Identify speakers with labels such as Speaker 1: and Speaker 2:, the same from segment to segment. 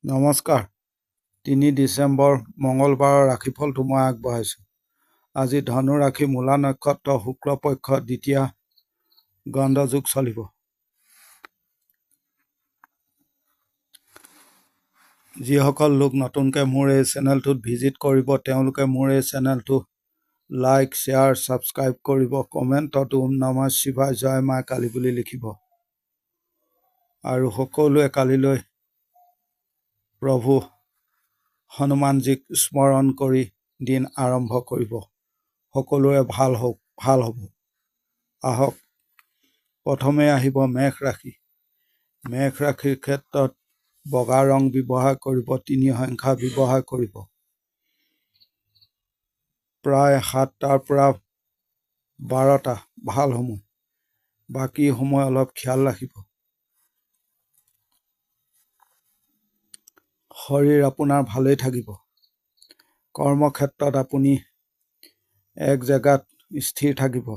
Speaker 1: নমস্কাৰ। ৩ ডিচেম্বৰ মঙলবাৰৰ ৰাশিফলটো মই আগবঢ়াইছোঁ। আজি ধনু ৰাশি মূলা নক্ষত্ৰ শুক্লপক্ষ দ্বিতীয়া গণ্ডযোগ চলিব। যিসকল লোক নতুনকৈ মোৰ এই চেনেলটোত ভিজিট কৰিব তেওঁলোকে মোৰ এই চেনেলটো লাইক, শ্বেয়াৰ, ছাবস্ক্ৰাইব কৰিব। কমেণ্টত ওম নমঃ শিৱায় জয় মা কালী বুলি লিখিব। আৰু সকলোৱে কালিলৈ প্ৰভু হনুমানজীক স্মৰণ কৰি দিন আৰম্ভ কৰিব। সকলোৰে ভাল হ'ব। আহক, প্ৰথমে আহিব মেষ ৰাশি। মেষ ৰাশিৰ ক্ষেত্ৰত বগা ৰং ব্যৱহাৰ কৰিব, ৩ সংখ্যা ব্যৱহাৰ কৰিব। প্ৰায় 7টাৰ পৰা 12টা ভাল সময়, বাকী সময় অলপ খেয়াল ৰাখিব। শৰীৰ আপোনাৰ ভালেই থাকিব। কৰ্মক্ষেত্ৰত আপুনি এক জেগাত স্থিৰ থাকিব।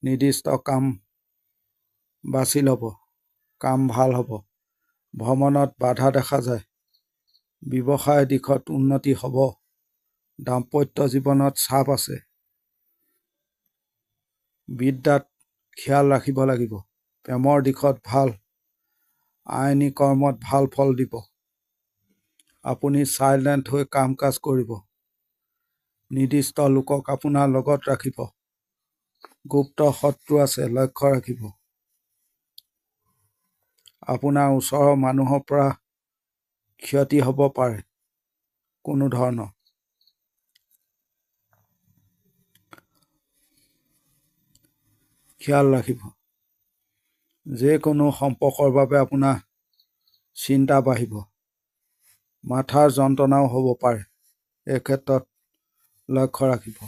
Speaker 1: নিৰ্দিষ্ট কাম বাছি ল'ব, কাম ভাল হ'ব। ভ্ৰমণত বাধা দেখা যায়। ব্যৱসায় দিশত উন্নতি হ'ব। দাম্পত্য জীৱনত চাপ আছে। বিদ্যাত খেয়াল ৰাখিব লাগিব। প্ৰেমৰ দিশত ভাল। আইনী কৰ্মত ভাল ফল দিব। আপুনি চাইলেণ্ট হৈ কাম কাজ কৰিব। নিৰ্দিষ্ট লোকক আপোনাৰ লগত ৰাখিব। গুপ্ত শত্ৰু আছে, লক্ষ্য ৰাখিব। আপোনাৰ ওচৰৰ মানুহৰ পৰা ক্ষতি হ'ব পাৰে কোনো ধৰণৰ। খেয়াল ৰাখিব। যিকোনো সম্পৰ্কৰ বাবে আপোনাৰ চিন্তা বাঢ়িব। মাথাৰ যন্ত্ৰণাও হ'ব পাৰে, এই ক্ষেত্ৰত লক্ষ্য ৰাখিব।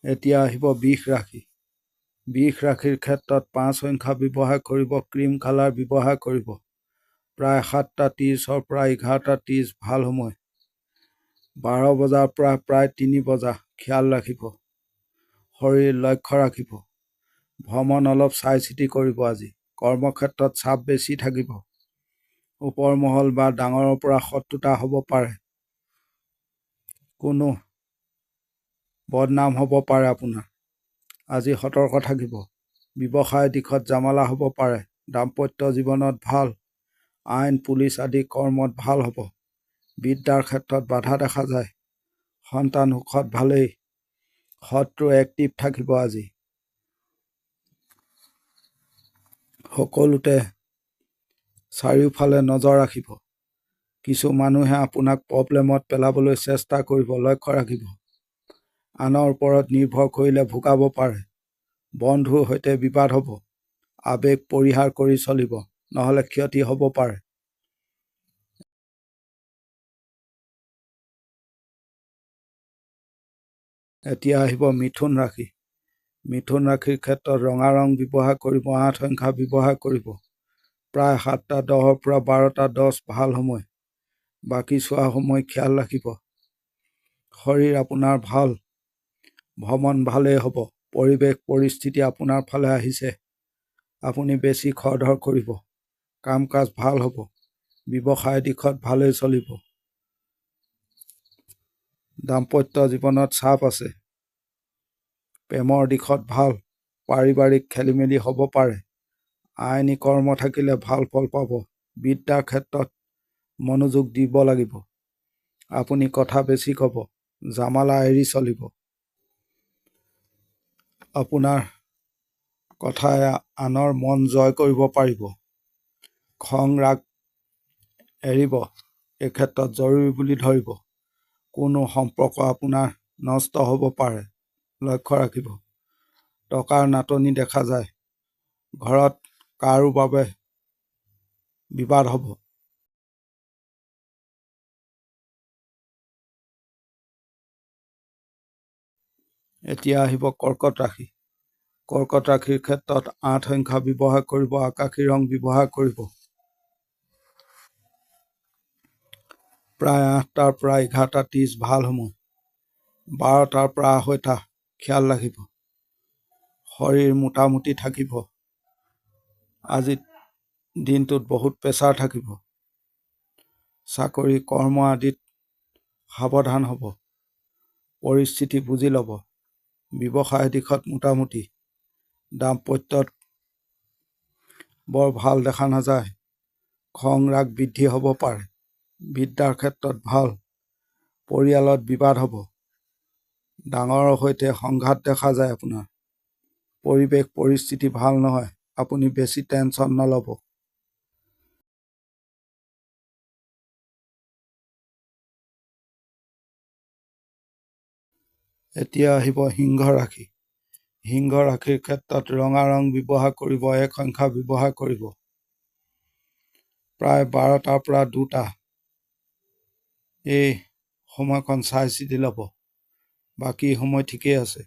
Speaker 1: এতিয়া আহিব বৃষ ৰাশি। বৃষ ৰাশিৰ ক্ষেত্ৰত 5 সংখ্যা ব্যৱহাৰ কৰিব, ক্ৰীম কালাৰ ব্যৱহাৰ কৰিব। প্ৰায় 7:30 পৰা 11:30 ভাল সময়। 12 বজাৰ পৰা প্ৰায় 3 বজা খেয়াল ৰাখিব। শৰীৰ লক্ষ্য ৰাখিব। ভ্ৰমণ অলপ চাই চিতি কৰিব আজি। কৰ্মক্ষেত্ৰত চাপ বেছি থাকিব। ওপৰ মহল বা ডাঙৰৰ পৰা শত্ৰুতা হ'ব পাৰে। কোনো বদনাম হ'ব পাৰে আপোনাৰ। আজি সতৰ্ক থাকিব। ব্যৱসায় দিশত জামালা হ'ব পাৰে। দাম্পত্য জীৱনত ভাল। আইন, পুলিচ আদি কৰ্মত ভাল হ'ব। বিদ্যাৰ ক্ষেত্ৰত বাধা দেখা যায়। সন্তান সুখত ভালেই। শত্ৰু এক্টিভ থাকিব আজি। সকলোতে চাৰিওফালে নজৰ ৰাখিব। কিছু মানুহে আপোনাক প্ৰব্লেমত পেলাবলৈ চেষ্টা কৰিব, লক্ষ্য ৰাখিব। আনৰ ওপৰত নিৰ্ভৰ কৰিলে ভোগাব পাৰে। বন্ধুৰ সৈতে বিবাদ হ'ব। আৱেগ পৰিহাৰ কৰি চলিব, নহ'লে ক্ষতি হ'ব পাৰে। এতিয়া আহিব মিথুন ৰাশি। মিথুন ৰাশিৰ ক্ষেত্ৰত ৰঙা ৰং ব্যৱহাৰ কৰিব, 8 সংখ্যা ব্যৱহাৰ কৰিব। প্ৰায় 7:10 পৰা 12:10 ভাল সময়। বাকী চোৱা সময় খেয়াল ৰাখিব। শৰীৰ আপোনাৰ ভাল। ভ্ৰমণ ভালেই হ'ব। পৰিৱেশ পৰিস্থিতি আপোনাৰ ফালে আহিছে। আপুনি বেছি খৰধৰ কৰিব। কাম কাজ ভাল হ'ব। ব্যৱসায় দিশত ভালেই চলিব। দাম্পত্য জীৱনত চাপ আছে। প্ৰেমৰ দিশত ভাল। পাৰিবাৰিক খেলিমেলি হ'ব পাৰে। আইনী কৰ্ম থাকিলে ভাল ফল পাব। বিদ্যাৰ ক্ষেত্ৰত মনোযোগ দিব লাগিব। আপুনি কথা বেছি ক'ব। জামালা এৰি চলিব। আপোনাৰ কথাই আনৰ মন জয় কৰিব পাৰিব। খং ৰাগ এৰিব। এই ক্ষেত্ৰত জৰুৰী বুলি ধৰিব। কোনো সম্পৰ্ক আপোনাৰ নষ্ট হ'ব পাৰে, লক্ষ্য ৰাখিব। টকাৰ নাটনি দেখা যায়। ঘৰত কাৰো বাবে বিবাদ হ'ব। এতিয়া আহিব কৰ্কট ৰাশি। কৰ্কট ৰাশিৰ ক্ষেত্ৰত 8 সংখ্যা ব্যৱহাৰ কৰিব, আকাশী ৰং ব্যৱহাৰ কৰিব। প্ৰায় 8টাৰ পৰা 11:30 ভাল সময়। 12টাৰ পৰা 2:30 খেয়াল ৰাখিব। শৰীৰ মোটামুটি থাকিব। আজি দিনটোত বহুত প্ৰেছাৰ থাকিব। চাকৰি কৰ্ম আদিত সাৱধান হ'ব। পৰিস্থিতি বুজি ল'ব। ব্যৱসায় দিশত মোটামুটি। দাম্পত্যত বৰ ভাল দেখা নাযায়। খং ৰাগ বৃদ্ধি হ'ব পাৰে। বিদ্যাৰ ক্ষেত্ৰত ভাল। পৰিয়ালত বিবাদ হ'ব। ডাঙৰৰ সৈতে সংঘাত দেখা যায় আপোনাৰ। পৰিৱেশ পৰিস্থিতি ভাল নহয়। আপুনি বেছি টেনচন নল'ব। এতিয়া আহিব সিংহ ৰাশি। সিংহ ৰাশিৰ ক্ষেত্ৰত ৰঙা ৰং ব্যৱহাৰ কৰিব, এক সংখ্যা ব্যৱহাৰ কৰিব। প্ৰায় 12টাৰ পৰা 2টা এই সময়কণ চাই চিতি ল'ব। বাকী সময় ঠিকেই আছে।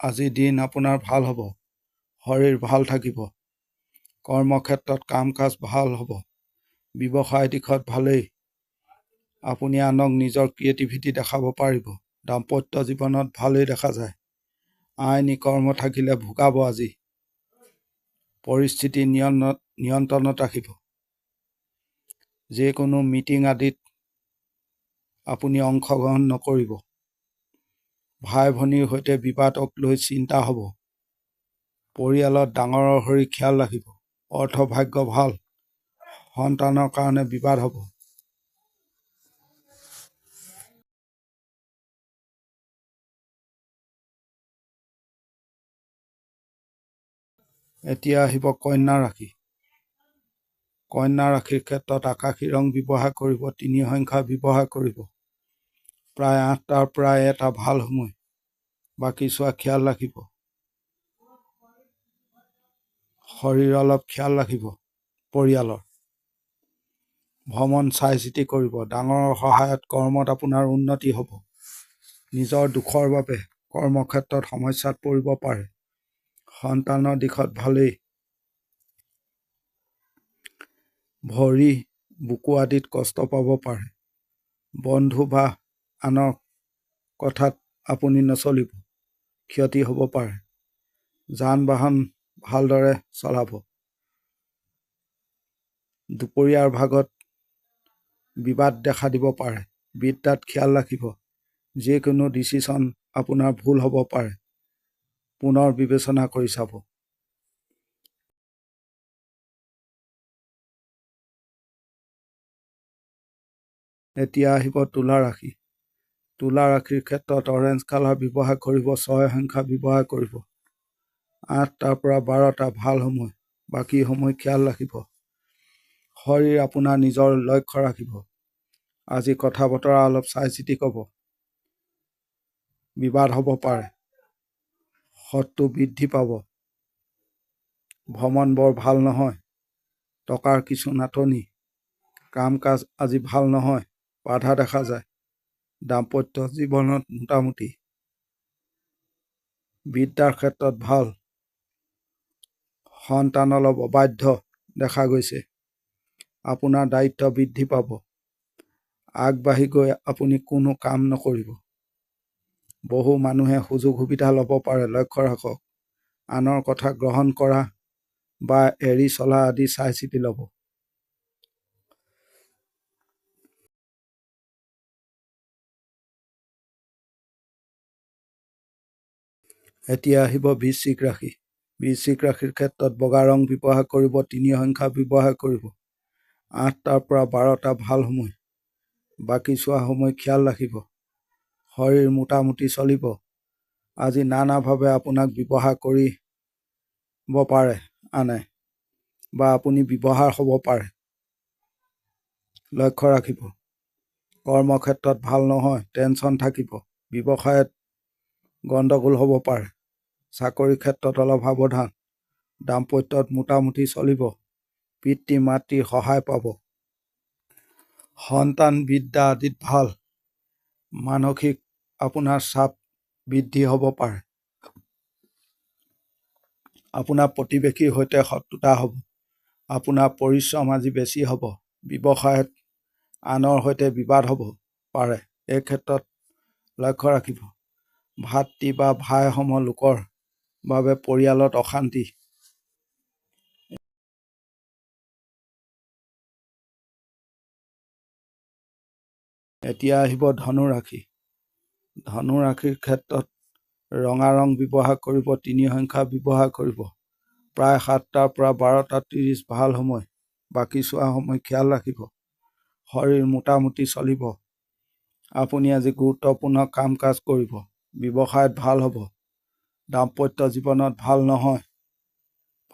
Speaker 1: আজিৰ দিন আপোনাৰ ভাল হ'ব। শৰীৰ ভাল থাকিব। কৰ্মক্ষেত্ৰত কাম কাজ ভাল হ'ব। ব্যৱসায় দিশত ভালেই। আপুনি আনক নিজৰ ক্ৰিয়েটিভিটি দেখাব পাৰিব। দাম্পত্য জীৱনত ভালেই দেখা যায়। আইনী কৰ্ম থাকিলে ভোগাব আজি। পৰিস্থিতি নিয়ন্ত্ৰণত ৰাখিব। যিকোনো মিটিং আদিত আপুনি অংশগ্ৰহণ নকৰিব। ভাই ভনীৰ সৈতে বিবাদক লৈ চিন্তা হ'ব। পৰিয়ালত ডাঙৰৰ হৈ খেয়াল ৰাখিব। অৰ্থভাগ্য ভাল। সন্তানৰ কাৰণে বিবাদ হ'ব। এতিয়া আহিব কন্যা ৰাশি। কন্যা ৰাশিৰ ক্ষেত্ৰত আকাশী ৰং ব্যৱহাৰ কৰিব, 3 সংখ্যা ব্যৱহাৰ কৰিব। প্ৰায় 8টাৰ পৰা 1টা ভাল সময়। বাকী চোৱা খেয়াল ৰাখিব। শৰীৰ অলপ খেয়াল ৰাখিব। পৰিয়ালৰ ভ্ৰমণ চাই চিতি কৰিব। ডাঙৰৰ সহায়ত কৰ্মত আপোনাৰ উন্নতি হ'ব। নিজৰ দুখৰ বাবে কৰ্মক্ষেত্ৰত সমস্যাত পৰিব পাৰে। সন্তানৰ দিশত ভালেই। ভৰি বুকু আদিত কষ্ট পাব পাৰে। বন্ধু বা আনৰ কথাত আপুনি নচলিব। ক্ষতি হ'ব পাৰে। যান বাহন ভালদৰে চলাব। দুপৰীয়াৰ ভাগত বিবাদ দেখা দিব পাৰে। বিদ্যাত খেয়াল ৰাখিব। যিকোনো ডিচিশ্যন আপোনাৰ ভুল হ'ব পাৰে। পুনৰ বিবেচনা কৰি চাব। এতিয়া আহিব তুলা ৰাশি। তুলা ৰাশিৰ ক্ষেত্ৰত অৰেঞ্জ কালাৰ ব্যৱহাৰ কৰিব, 6 সংখ্যা ব্যৱহাৰ কৰিব। 8টাৰ পৰা 12টা ভাল সময়। বাকী সময় খেয়াল ৰাখিব। শৰীৰ আপোনাৰ নিজৰ লক্ষ্য ৰাখিব। আজি কথা বতৰা অলপ চাই চিতি ক'ব। বিবাদ হ'ব পাৰে। শত্ৰু বৃদ্ধি পাব। ভ্ৰমণ বৰ ভাল নহয়। টকাৰ কিছু নাটনি। কাম কাজ আজি ভাল নহয়। বাধা দেখা যায়। দাম্পত্য জীৱনত মোটামুটি। বিদ্যাৰ ক্ষেত্ৰত ভাল। সন্তান অলপ অবাধ্য দেখা গৈছে। আপোনাৰ দায়িত্ব বৃদ্ধি পাব। আগবাঢ়ি গৈ আপুনি কোনো কাম নকৰিব। বহু মানুহে সুযোগ সুবিধা ল'ব পাৰে, লক্ষ্য ৰাখক। আনৰ কথা গ্ৰহণ কৰা বা এৰি চলা আদি চাই চিতি ল'ব। এতিয়া আহিব বৃশ্চিক ৰাশি। বৃশ্চিক ৰাশিৰ ক্ষেত্ৰত বগা ৰং ব্যৱহাৰ কৰিব, 3 সংখ্যা ব্যৱহাৰ কৰিব। 8টাৰ পৰা 12টা ভাল সময়। বাকী চোৱা সময় খেয়াল ৰাখিব। শৰীৰ মোটামুটি চলিব। আজি নানাভাৱে আপোনাক ব্যৱহাৰ কৰিব পাৰে আনে, বা আপুনি ব্যৱহাৰ হ'ব পাৰে। লক্ষ্য ৰাখিব। কৰ্মক্ষেত্ৰত ভাল নহয়, টেনচন থাকিব। ব্যৱসায়ত গণ্ডগোল হ'ব পাৰে। চাকৰি ক্ষেত্ৰত অলপ সাৱধান। দাম্পত্যত মোটামুটি চলিব। পিতৃ মাতৃৰ সহায় পাব। সন্তান বিদ্যা আদিত ভাল। মানসিক আপোনাৰ চাপ বৃদ্ধি হ'ব পাৰে। আপোনাৰ প্ৰতিবেশীৰ সৈতে শত্ৰুতা হ'ব। আপোনাৰ পৰিশ্ৰম আজি বেছি হ'ব। ব্যৱসায়ত আনৰ সৈতে বিবাদ হ'ব পাৰে। এই ক্ষেত্ৰত লক্ষ্য ৰাখিব। ভাতৃ বা ভাইসম লোকৰ বাবে পৰিয়ালত অশান্তি। এতিয়া আহিব ধনুৰাশি। ধনুৰাশিৰ ক্ষেত্ৰত ৰঙা ৰং ব্যৱহাৰ কৰিব, 3 সংখ্যা ব্যৱহাৰ কৰিব। প্ৰায় 7টাৰ পৰা 12:30 ভাল সময়, বাকী চোৱা সময় খেয়াল ৰাখিব। শৰীৰ মোটামুটি চলিব। আপুনি আজি গুৰুত্বপূৰ্ণ কাম কাজ কৰিব, ব্যৱসায়ত ভাল হ'ব। দাম্পত্য জীৱনত ভাল নহয়।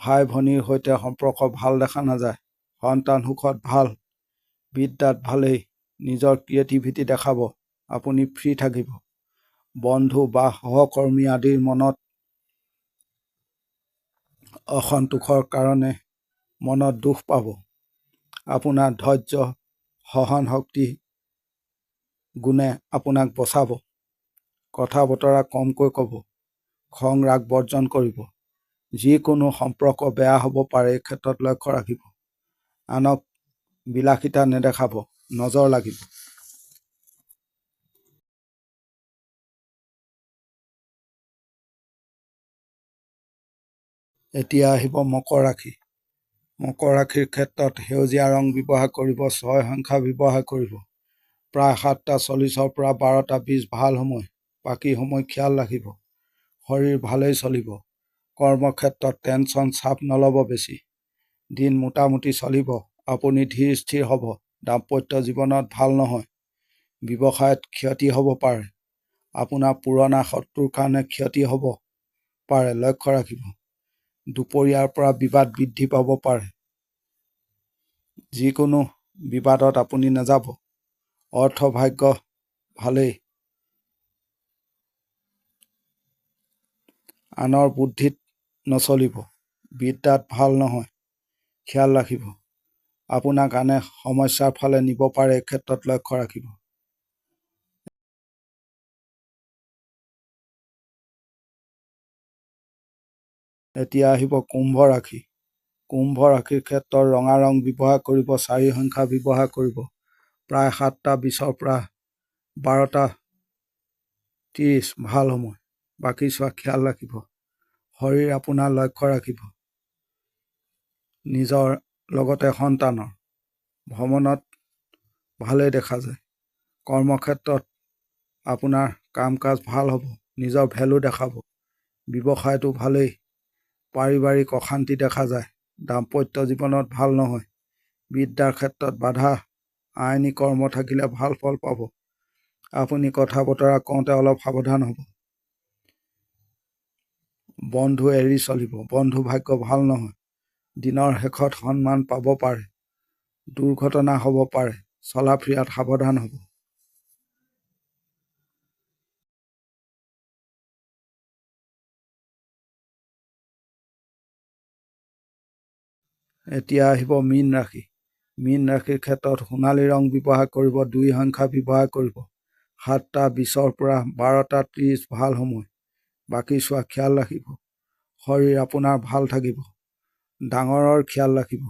Speaker 1: ভাই ভনীৰ সৈতে সম্পৰ্ক ভাল দেখা নাযায়। সন্তান সুখত ভাল। বিদ্যাত ভালেই। নিজৰ ক্ৰিয়েটিভিটি দেখাব। আপুনি ফ্ৰী থাকিব। বন্ধু বা সহকৰ্মী আদিৰ মনত অসন্তোষৰ কাৰণে মনত দুখ পাব। আপোনাৰ ধৈৰ্য সহন শক্তি গুণে আপোনাক বচাব। কথা বতৰা কমকৈ ক'ব। খং ৰাগ বৰ্জন কৰিব। যিকোনো সম্পৰ্ক বেয়া হ'ব পাৰে, এই ক্ষেত্ৰত লক্ষ্য ৰাখিব। আনক বিলাসিতা নেদেখাব, নজৰ লাগিব। এতিয়া আহিব মকৰ ৰাশি। মকৰ ৰাশিৰ ক্ষেত্ৰত সেউজীয়া ৰং ব্যৱহাৰ কৰিব, 6 সংখ্যা ব্যৱহাৰ কৰিব। প্ৰায় 7:40 পৰা 12:20 ভাল সময়, বাকী সময় খেয়াল ৰাখিব। শৰীৰ ভালেই চলিব। কৰ্মক্ষেত্ৰত টেনচন চাপ নল'ব বেছি। দিন মোটামুটি চলিব। আপুনি ধীৰ স্থিৰ হ'ব। দাম্পত্য জীৱনত ভাল নহয়। ব্যৱসায়ত ক্ষতি হ'ব পাৰে। আপোনাৰ পুৰণা শত্ৰুৰ কাৰণে ক্ষতি হ'ব পাৰে, লক্ষ্য ৰাখিব। দুপৰীয়াৰ পৰা বিবাদ বৃদ্ধি পাব পাৰে। যিকোনো বিবাদত আপুনি নাযাব। অৰ্থভাগ্য ভালেই। আনৰ বুদ্ধিত নচলিব। বিদ্যাত ভাল নহয়, খেয়াল ৰাখিব। আপোনাক আনে সমস্যাৰ ফালে নিব পাৰে, এই ক্ষেত্ৰত লক্ষ্য ৰাখিব। এতিয়া আহিব কুম্ভ ৰাশি। কুম্ভ ৰাশিৰ ক্ষেত্ৰত ৰঙা ৰং ব্যৱহাৰ কৰিব, 4 সংখ্যা ব্যৱহাৰ কৰিব। প্ৰায় 7:20 পৰা 12:30 ভাল সময়, বাকী চোৱা খেয়াল ৰাখিব। শৰীৰ আপোনাৰ লক্ষ্য ৰাখিব। নিজৰ লগতে সন্তানৰ ভ্ৰমণত ভালেই দেখা যায়। কৰ্মক্ষেত্ৰত আপোনাৰ কাম কাজ ভাল হ'ব। নিজৰ ভেলু দেখাব। ব্যৱসায়টো ভালেই। পাৰিবাৰিক অশান্তি দেখা যায়। দাম্পত্য জীৱনত ভাল নহয়। বিদ্যাৰ ক্ষেত্ৰত বাধা। আইনী কৰ্ম থাকিলে ভাল ফল পাব। আপুনি কথা বতৰা কওঁতে অলপ সাৱধান হ'ব। বন্ধু এৰি চলিব। বন্ধু ভাগ্য ভাল নহয়। দিনৰ শেষত সন্মান পাব পাৰে। দুৰ্ঘটনা হ'ব পাৰে। চলা ফিৰাত সাৱধান হ'ব। এতিয়া আহিব মীন ৰাশি। মীন ৰাশিৰ ক্ষেত্ৰত সোণালী ৰং ব্যৱহাৰ কৰিব, 2 সংখ্যা ব্যৱহাৰ কৰিব। 7:20 পৰা 12:30 ভাল সময়, বাকী চোৱা খেয়াল ৰাখিব। শৰীৰ আপোনাৰ ভাল থাকিব। ডাঙৰৰ খেয়াল ৰাখিব।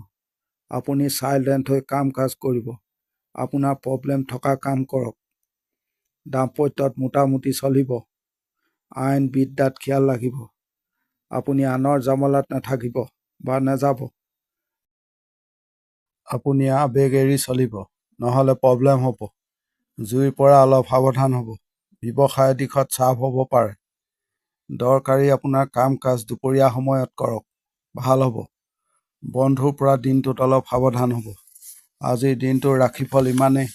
Speaker 1: আপুনি চাইলেণ্ট হৈ কাম কাজ কৰিব। আপোনাৰ প্ৰব্লেম থকা কাম কৰক। দাম্পত্যত মোটামুটি চলিব। আইন বিদ্যাত খেয়াল ৰাখিব। আপুনি আনৰ জামলাত নাথাকিব বা নাযাব। আপুনি আবেগ এৰি চলিব, নহ'লে প্ৰব্লেম হ'ব। জুইৰ পৰা অলপ সাৱধান হ'ব। ব্যৱসায়ৰ দিশত চাপ হ'ব পাৰে। দৰকাৰী আপোনাৰ কাম কাজ দুপৰীয়া সময়ত কৰক, ভাল হ'ব। বন্ধুৰ পৰা দিনটোত অলপ সাৱধান হ'ব। আজিৰ দিনটোৰ ৰাশিফল ইমানেই।